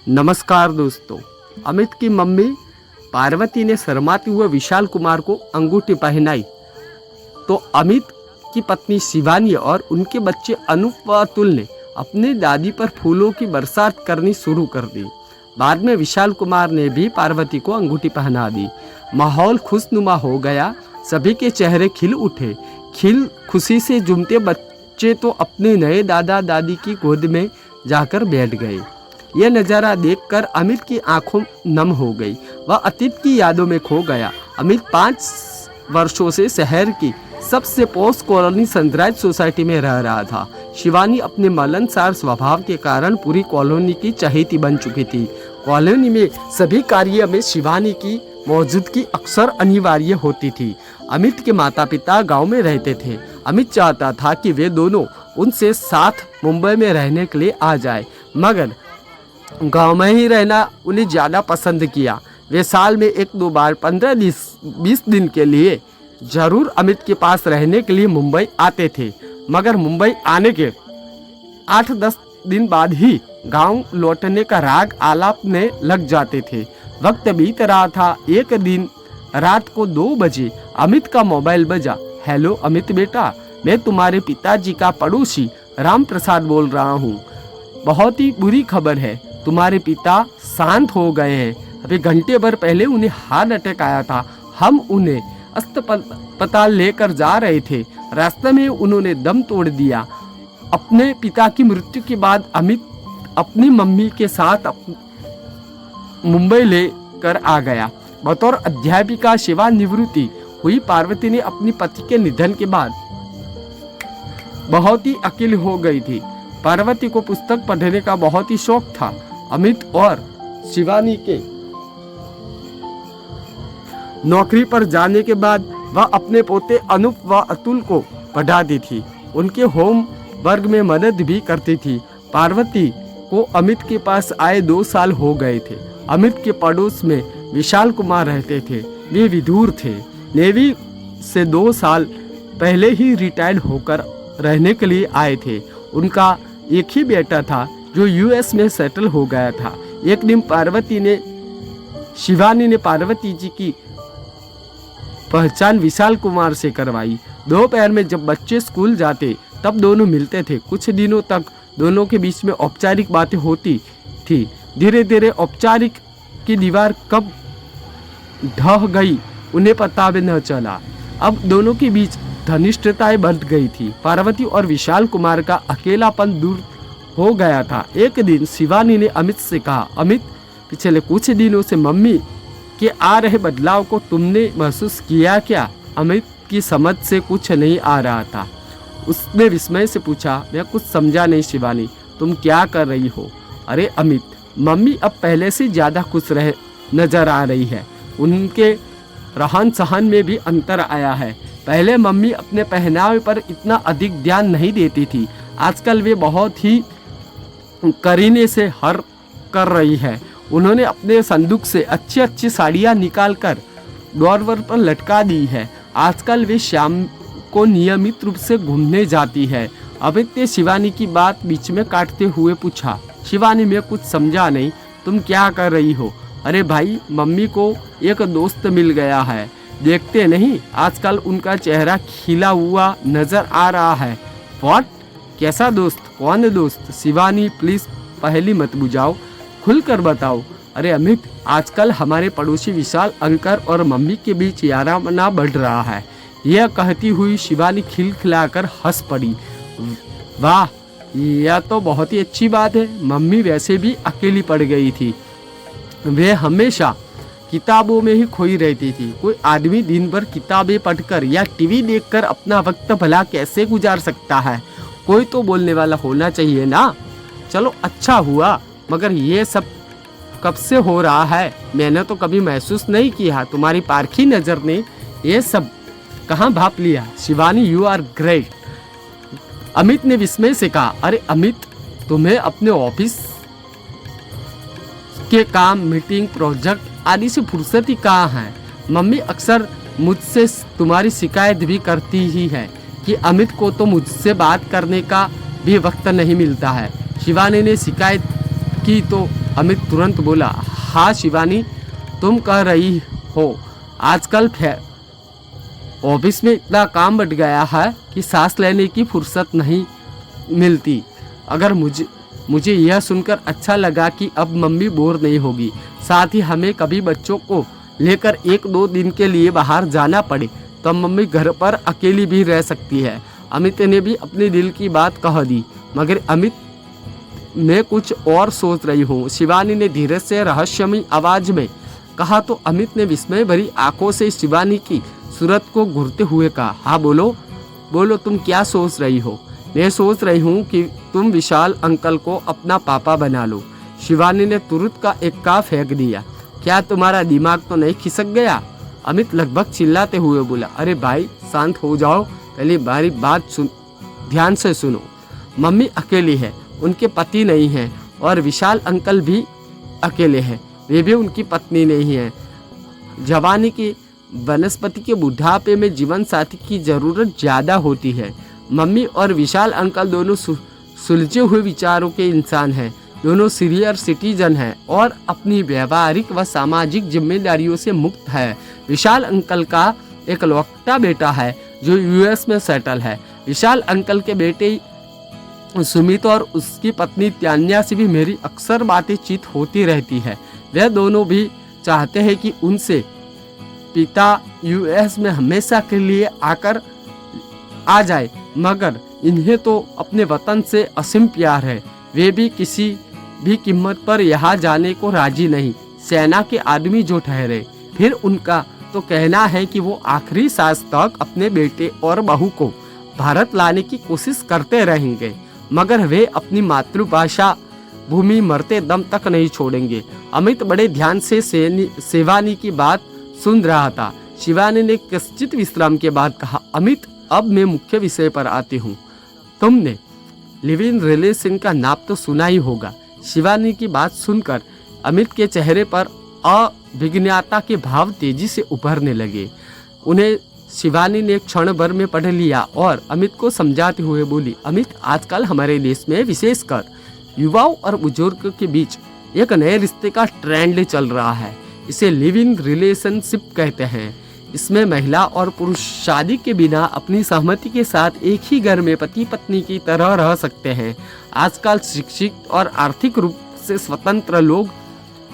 नमस्कार दोस्तों। अमित की मम्मी पार्वती ने शर्माते हुए विशाल कुमार को अंगूठी पहनाई तो अमित की पत्नी शिवानी और उनके बच्चे अनूप व अतुल ने अपनी दादी पर फूलों की बरसात करनी शुरू कर दी। बाद में विशाल कुमार ने भी पार्वती को अंगूठी पहना दी। माहौल खुशनुमा हो गया, सभी के चेहरे खिल उठे। खुशी से झूमते बच्चे तो अपने नए दादा दादी की गोद में जाकर बैठ गए। यह नज़ारा देखकर अमित की आंखों नम हो गई। वह अतीत की यादों में खो गया। अमित 5 वर्षों से शहर की सबसे पॉश कॉलोनी सनराइज सोसाइटी में रह रहा था। शिवानी अपने मिलनसार स्वभाव के कारण पूरी कॉलोनी की चहेती बन चुकी थी। कॉलोनी में सभी कार्य में शिवानी की मौजूदगी अक्सर अनिवार्य होती थी। अमित के माता पिता गांव में रहते थे। अमित चाहता था कि वे दोनों उनसे साथ मुंबई में रहने के लिए आ जाए, मगर गांव में ही रहना उन्हें ज़्यादा पसंद किया। वे साल में 1-2 बार 15-20 दिन के लिए जरूर अमित के पास रहने के लिए मुंबई आते थे, मगर मुंबई आने के 8-10 दिन बाद ही गांव लौटने का राग आलाप में लग जाते थे। वक्त बीत रहा था। एक दिन रात को 2 बजे अमित का मोबाइल बजा। हेलो अमित बेटा, मैं तुम्हारे पिताजी का पड़ोसी राम प्रसाद बोल रहा हूँ। बहुत ही बुरी खबर है, तुम्हारे पिता शांत हो गए हैं। अभी घंटे भर पहले उन्हें हार्ट अटैक आया था। हम उन्हें अस्पताल लेकर जा रहे थे, रास्ते में उन्होंने दम तोड़ दिया। अपने पिता की मृत्यु के बाद अमित अपनी मम्मी के साथ मुंबई लेकर आ गया। बतौर अध्यापिका सेवानिवृत्ति हुई पार्वती ने अपनी पति के निधन के बाद बहुत ही अकेली हो गई थी। पार्वती को पुस्तक पढ़ने का बहुत ही शौक था। अमित और शिवानी के नौकरी पर जाने के बाद वह अपने पोते अनूप व अतुल को पढ़ाती थी। उनके होम वर्क में मदद भी करती थी। पार्वती को अमित के पास आए 2 साल हो गए थे। अमित के पड़ोस में विशाल कुमार रहते थे। वे विदुर थे। नेवी से 2 साल पहले ही रिटायर्ड होकर रहने के लिए आए थे। उनका एक ही बेटा था जो यूएस में सेटल हो गया था। एक दिन शिवानी ने पार्वती जी की पहचान विशाल कुमार से करवाई। दोपहर में जब बच्चे स्कूल जाते तब दोनों मिलते थे। कुछ दिनों तक दोनों के बीच में औपचारिक बातें होती थी। धीरे धीरे औपचारिक की दीवार कब ढह गई उन्हें पता भी न चला। अब दोनों के बीच घनिष्ठताएं बढ़ गई थी। पार्वती और विशाल कुमार का अकेलापन दूर हो गया था। एक दिन शिवानी ने अमित से कहा, अमित, पिछले कुछ दिनों से मम्मी के आ रहे बदलाव को तुमने महसूस किया क्या? अमित की समझ से कुछ नहीं आ रहा था। उसने विस्मय से पूछा, मैं कुछ समझा नहीं शिवानी, तुम क्या कर रही हो? अरे अमित, मम्मी अब पहले से ज़्यादा खुश नजर आ रही है। उनके रहन सहन में भी अंतर आया है। पहले मम्मी अपने पहनावे पर इतना अधिक ध्यान नहीं देती थी। आजकल वे बहुत ही करीने से हर कर रही है। उन्होंने अपने संदूक से अच्छी अच्छी साड़ियाँ निकाल कर ड्रॉवर पर लटका दी है। आजकल वे शाम को नियमित रूप से घूमने जाती है। अमित ने शिवानी की बात बीच में काटते हुए पूछा, शिवानी, मैं कुछ समझा नहीं, तुम क्या कर रही हो? अरे भाई, मम्मी को एक दोस्त मिल गया है, देखते नहीं आजकल उनका चेहरा खिला हुआ नजर आ रहा है। व्हाट? कैसा दोस्त? कौन दोस्त? शिवानी प्लीज पहली मत बुझाओ, खुलकर बताओ। अरे अमित, आजकल हमारे पड़ोसी विशाल अंकल और मम्मी के बीच याराना बढ़ रहा है। यह कहती हुई शिवानी खिलखिलाकर हंस पड़ी। वाह, यह तो बहुत ही अच्छी बात है। मम्मी वैसे भी अकेली पड़ गई थी। वे हमेशा किताबों में ही खोई रहती थी। कोई आदमी दिन भर किताबें पढ़कर या टीवी देखकर अपना वक्त भला कैसे गुजार सकता है? कोई तो बोलने वाला होना चाहिए ना। चलो अच्छा हुआ, मगर ये सब कब से हो रहा है? मैंने तो कभी महसूस नहीं किया। तुम्हारी पारखी नज़र ने ये सब कहाँ भाप लिया। Shivani, you are great. Amit ने विस्मय से कहा, अरे अमित, तुम्हें अपने ऑफिस के काम, मीटिंग, प्रोजेक्ट आदि से फुर्सत ही कहाँ है? मम्मी अक्सर मुझसे तुम्हारी शिकायत भी करती ही है कि अमित को तो मुझसे बात करने का भी वक्त नहीं मिलता है। शिवानी ने शिकायत की तो अमित तुरंत बोला, हाँ शिवानी, तुम कह रही हो आजकल ऑफिस में इतना काम बढ़ गया है कि सांस लेने की फुर्सत नहीं मिलती। अगर मुझे यह सुनकर अच्छा लगा कि अब मम्मी बोर नहीं होगी। साथ ही हमें कभी बच्चों को लेकर 1-2 दिन के लिए बाहर जाना पड़े तो मम्मी घर पर अकेली भी रह सकती है। अमित ने भी अपने दिल की बात कह दी। मगर अमित, मैं कुछ और सोच रही हूँ, शिवानी ने धीरे से रहस्यमयी आवाज में कहा। तो अमित ने विस्मय भरी आंखों से शिवानी की सूरत को घूरते हुए कहा, हाँ बोलो बोलो, तुम क्या सोच रही हो? मैं सोच रही हूँ कि तुम विशाल अंकल को अपना पापा बना लो। शिवानी ने तुरंत का एक्का फेंक दिया। क्या तुम्हारा दिमाग तो नहीं खिसक गया? अमित लगभग चिल्लाते हुए बोला, अरे भाई शांत हो जाओ, पहले मेरी बात ध्यान से सुनो। मम्मी अकेली है, उनके पति नहीं हैं, और विशाल अंकल भी अकेले हैं, वे भी उनकी पत्नी नहीं है। जवानी की वनस्पति के बुढ़ापे में जीवन साथी की जरूरत ज़्यादा होती है। मम्मी और विशाल अंकल दोनों सुलझे हुए विचारों के इंसान हैं, दोनों सीनियर सिटीजन हैं और अपनी व्यवहारिक व सामाजिक जिम्मेदारियों से मुक्त है। विशाल अंकल का एक लौटा बेटा है जो यूएस में सेटल है। विशाल अंकल के बेटे सुमित और उसकी पत्नी त्यान्या से भी मेरी अक्सर बातचीत होती रहती है। वे दोनों भी चाहते हैं कि उनसे पिता यूएस में हमेशा के लिए आ जाए, मगर इन्हें तो अपने वतन से असीम प्यार है। वे भी किसी भी कीमत पर यहाँ जाने को राजी नहीं। सेना के आदमी जो ठहरे, फिर उनका तो कहना है कि वो आखिरी सांस तक अपने बेटे और बहू को भारत लाने की कोशिश करते रहेंगे, मगर वे अपनी मातृभाषा भूमि मरते दम तक नहीं छोड़ेंगे। अमित बड़े ध्यान से शिवानी की बात सुन रहा था। शिवानी ने किंचित विश्राम के बाद कहा, अमित, अब मैं मुख्य विषय पर आती हूँ। तुमने लिव इन रिलेशन का नाम तो सुना ही होगा। शिवानी की बात सुनकर अमित के चेहरे पर अभिज्ञता के भाव तेजी से उभरने लगे। उन्हें शिवानी ने क्षण भर में पढ़ लिया और अमित को समझाते हुए बोली, अमित, आजकल हमारे देश में विशेषकर युवाओं और बुजुर्ग के बीच एक नए रिश्ते का ट्रेंड चल रहा है। इसे लिव इन रिलेशनशिप कहते हैं। इसमें महिला और पुरुष शादी के बिना अपनी सहमति के साथ एक ही घर में पति पत्नी की तरह रह सकते हैं। आजकल शिक्षित और आर्थिक रूप से स्वतंत्र लोग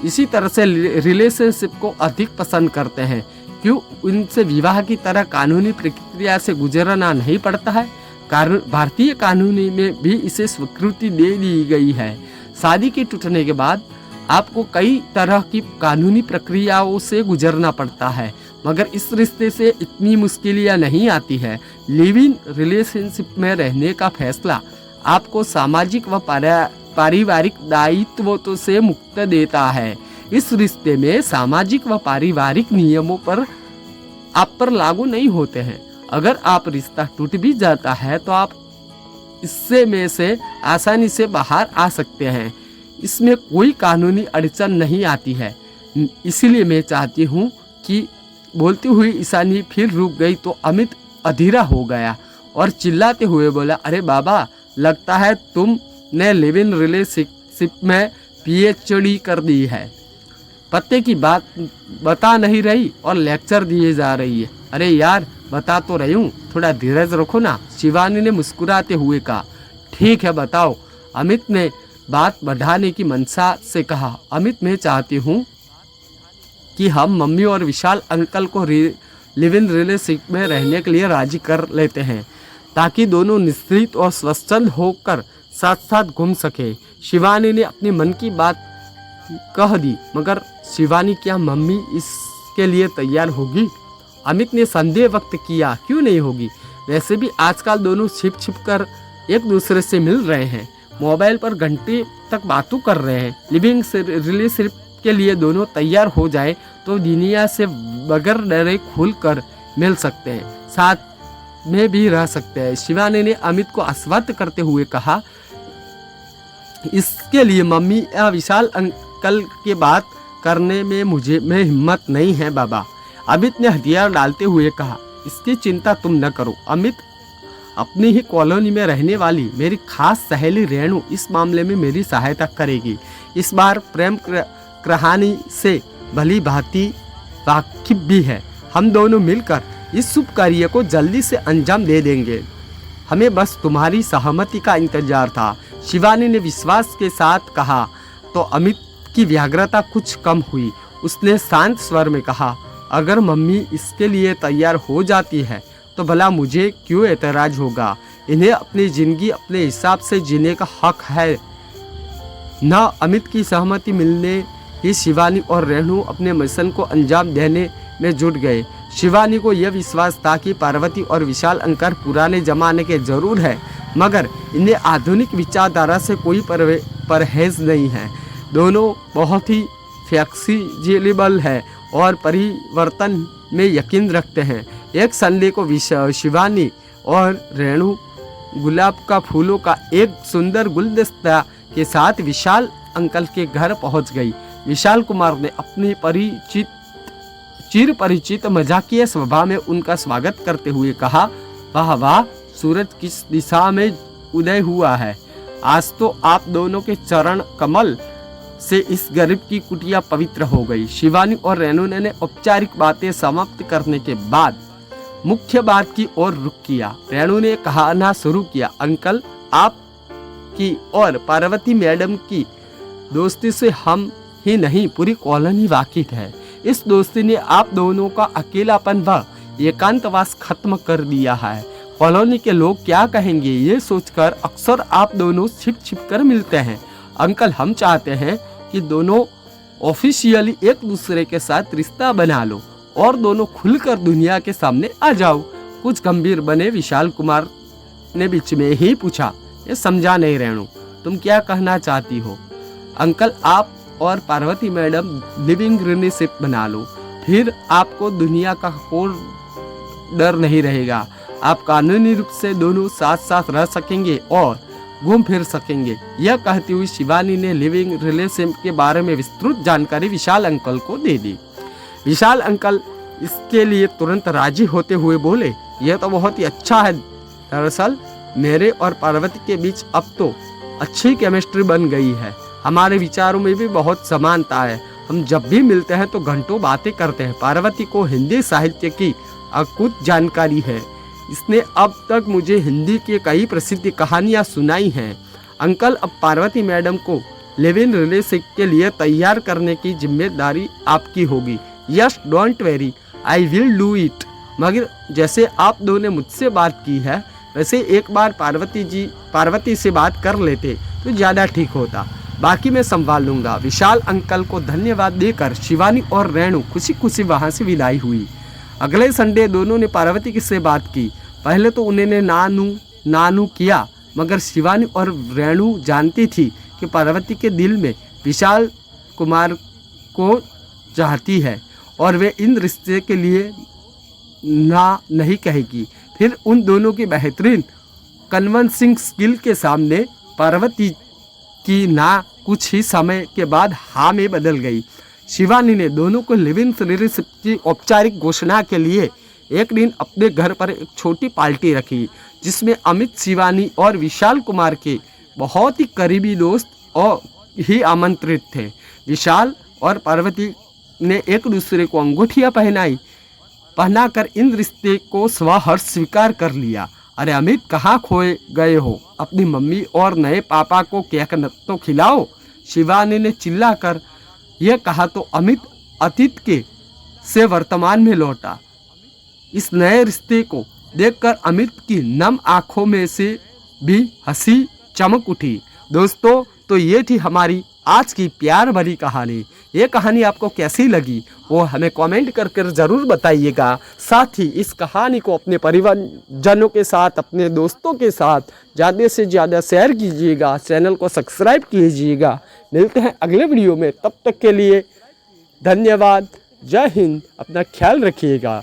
इसी तरह से रिलेशनशिप को अधिक पसंद करते हैं। क्यों उनसे विवाह की तरह कानूनी प्रक्रिया से गुजरना नहीं पड़ता है? भारतीय कानूनी में भी इसे स्वीकृति दे दी गई है। शादी के टूटने के बाद आपको कई तरह की कानूनी प्रक्रियाओं से गुजरना पड़ता है, मगर इस रिश्ते से इतनी मुश्किलें नहीं आती है। लिव इन रिलेशनशिप में रहने का फैसला आपको सामाजिक व पारिवारिक दायित्वों से मुक्त देता है। इस रिश्ते में सामाजिक व पारिवारिक नियमों पर आप पर लागू नहीं होते हैं। अगर आप रिश्ता टूट भी जाता है तो आप इससे में से आसानी से बाहर आ सकते हैं। इसमें कोई कानूनी अड़चन नहीं आती है। इसलिए मैं चाहती हूँ कि बोलती हुई ईशानी फिर रुक गई तो अमित अधीरा हो गया और चिल्लाते हुए बोला, अरे बाबा, लगता है तुमने लिव इन रिलेशनशिप में PhD कर दी है। पत्ते की बात बता नहीं रही और लेक्चर दिए जा रही है। अरे यार, बता तो रही हूँ, थोड़ा धीरज रखो ना, शिवानी ने मुस्कुराते हुए कहा। ठीक है, बताओ, अमित ने बात बढ़ाने की मंशा से कहा। अमित, मैं चाहती हूँ कि हम मम्मी और विशाल अंकल को लिव इन रिलेशनशिप में रहने के लिए राजी कर लेते हैं, ताकि दोनों निश्चित और स्वच्छंद होकर साथ साथ घूम सके। शिवानी ने अपने मन की बात कह दी, मगर शिवानी, क्या मम्मी इसके लिए तैयार होगी? अमित ने संदेह व्यक्त किया, क्यों नहीं होगी? वैसे भी आजकल दोनों छिप छिप कर एक दूसरे से मिल रहे हैं, मोबाइल पर घंटे तक बातें कर रहे हैं। लिविंग रिलेशनशिप के लिए दोनों तैयार हो जाए तो दुनिया से बगैर डरे खुल कर मिल सकते हैं, साथ में भी रह सकते हैं। शिवानी ने अमित को आश्वस्त करते हुए कहा, इसके लिए मम्मी या विशाल अंकल के बात करने में मैं हिम्मत नहीं है बाबा। अमित ने हथियार डालते हुए कहा, इसकी चिंता तुम न करो अमित, अपनी ही कॉलोनी में रहने वाली मेरी खास सहेली रेणु इस मामले में मेरी सहायता करेगी। इस बार प्रेम कहानी से भली भांति वाकिफ भी है। हम दोनों मिलकर इस शुभ कार्य को जल्दी से अंजाम दे देंगे। हमें बस तुम्हारी सहमति का इंतजार था। शिवानी ने विश्वास के साथ कहा तो अमित की व्यग्रता कुछ कम हुई। उसने शांत स्वर में कहा, अगर मम्मी इसके लिए तैयार हो जाती है तो भला मुझे क्यों एतराज होगा। इन्हें अपनी ज़िंदगी अपने हिसाब से जीने का हक है। न अमित की सहमति मिलने ही शिवानी और रेणु अपने मिशन को अंजाम देने में जुट गए। शिवानी को यह विश्वास था कि पार्वती और विशाल अंकल पुराने जमाने के जरूर है, मगर इन्हें आधुनिक विचारधारा से कोई परहेज नहीं है। दोनों बहुत ही फ्लेक्सिबल है और परिवर्तन में यकीन रखते हैं। एक संडे को शिवानी और रेणु गुलाब का फूलों का एक सुंदर गुलदस्ता के साथ विशाल अंकल के घर पहुंच गई। विशाल कुमार ने अपनी चिर परिचित मजाकिया स्वभाव में उनका स्वागत करते हुए कहा, वाह वाह, सूरज किस दिशा में उदय हुआ है। आज तो आप दोनों के चरण कमल से इस गरीब की कुटिया पवित्र हो गई। शिवानी और रेणु ने औपचारिक बातें समाप्त करने के बाद मुख्य बात की ओर रुख किया। रेणु ने कहना शुरू किया, अंकल, आप की और पार्वती मैडम की दोस्ती से हम ही नहीं पूरी कॉलोनी वाकिफ है। इस दोस्ती ने आप दोनों का अकेलापन व एकांतवास खत्म कर दिया है। कॉलोनी के लोग क्या कहेंगे ये सोचकर अक्सर आप दोनों छिप छिप कर मिलते हैं। अंकल, हम चाहते हैं कि दोनों ऑफिशियली एक दूसरे के साथ रिश्ता बना लो और दोनों खुलकर दुनिया के सामने आ जाओ। कुछ गंभीर बने विशाल कुमार ने बीच में ही पूछा, ये समझा नहीं रेणु, तुम क्या कहना चाहती हो। अंकल, आप और पार्वती मैडम लिविंग रिलेशनशिप बना लो, फिर आपको दुनिया का कोई डर नहीं रहेगा। आप कानूनी रूप से दोनों साथ साथ रह सकेंगे और घूम फिर सकेंगे। यह कहती हुई शिवानी ने लिविंग रिलेशनशिप के बारे में विस्तृत जानकारी विशाल अंकल को दे दी। विशाल अंकल इसके लिए तुरंत राजी होते हुए बोले, यह तो बहुत ही अच्छा है। दरअसल मेरे और पार्वती के बीच अब तो अच्छी केमिस्ट्री बन गई है। हमारे विचारों में भी बहुत समानता है। हम जब भी मिलते हैं तो घंटों बातें करते हैं। पार्वती को हिंदी साहित्य की अकुत जानकारी है। इसने अब तक मुझे हिंदी की कई प्रसिद्ध कहानियां सुनाई हैं। अंकल, अब पार्वती मैडम को लिव इन रिलेशनशिप के लिए तैयार करने की जिम्मेदारी आपकी होगी। Yes, don't very, I will do it. मगर जैसे आप दोनों ने मुझसे बात की है, वैसे एक बार पार्वती से बात कर लेते तो ज़्यादा ठीक होता। बाकी मैं संभाल लूँगा। विशाल अंकल को धन्यवाद देकर शिवानी और रेणु खुशी खुशी वहाँ से विदाई हुई। अगले संडे दोनों ने पार्वती से बात की। पहले तो उन्होंने नानू किया, मगर शिवानी और रेणु जानती थी कि पार्वती के दिल में विशाल कुमार को चाहती है और वे इन रिश्ते के लिए ना नहीं कहेगी। फिर उन दोनों की बेहतरीन कन्विंसिंग स्किल के सामने पार्वती की ना कुछ ही समय के बाद हाँ में बदल गई। शिवानी ने दोनों को लिव इन रिलेशनशिप की औपचारिक घोषणा के लिए एक दिन अपने घर पर एक छोटी पार्टी रखी, जिसमें अमित, शिवानी और विशाल कुमार के बहुत ही करीबी दोस्त और ही आमंत्रित थे। विशाल और पार्वती ने एक दूसरे को अंगूठियां पहनाकर इन रिश्ते को स्वहर्ष स्वीकार कर लिया। अरे अमित, कहाँ खोए गए हो? अपनी मम्मी और नए पापा को केक तो खिलाओ। शिवानी ने चिल्लाकर यह कहा तो अमित अतीत के से वर्तमान में लौटा। इस नए रिश्ते को देखकर अमित की नम आंखों में से भी हंसी चमक उठी। दोस्तों, तो ये थी हमारी आज की प्यार भरी कहानी। ये कहानी आपको कैसी लगी वो हमें कमेंट कर ज़रूर बताइएगा। साथ ही इस कहानी को अपने परिवारजनों के साथ, अपने दोस्तों के साथ ज़्यादा से ज़्यादा शेयर कीजिएगा। चैनल को सब्सक्राइब कीजिएगा। मिलते हैं अगले वीडियो में, तब तक के लिए धन्यवाद। जय हिंद, अपना ख्याल रखिएगा।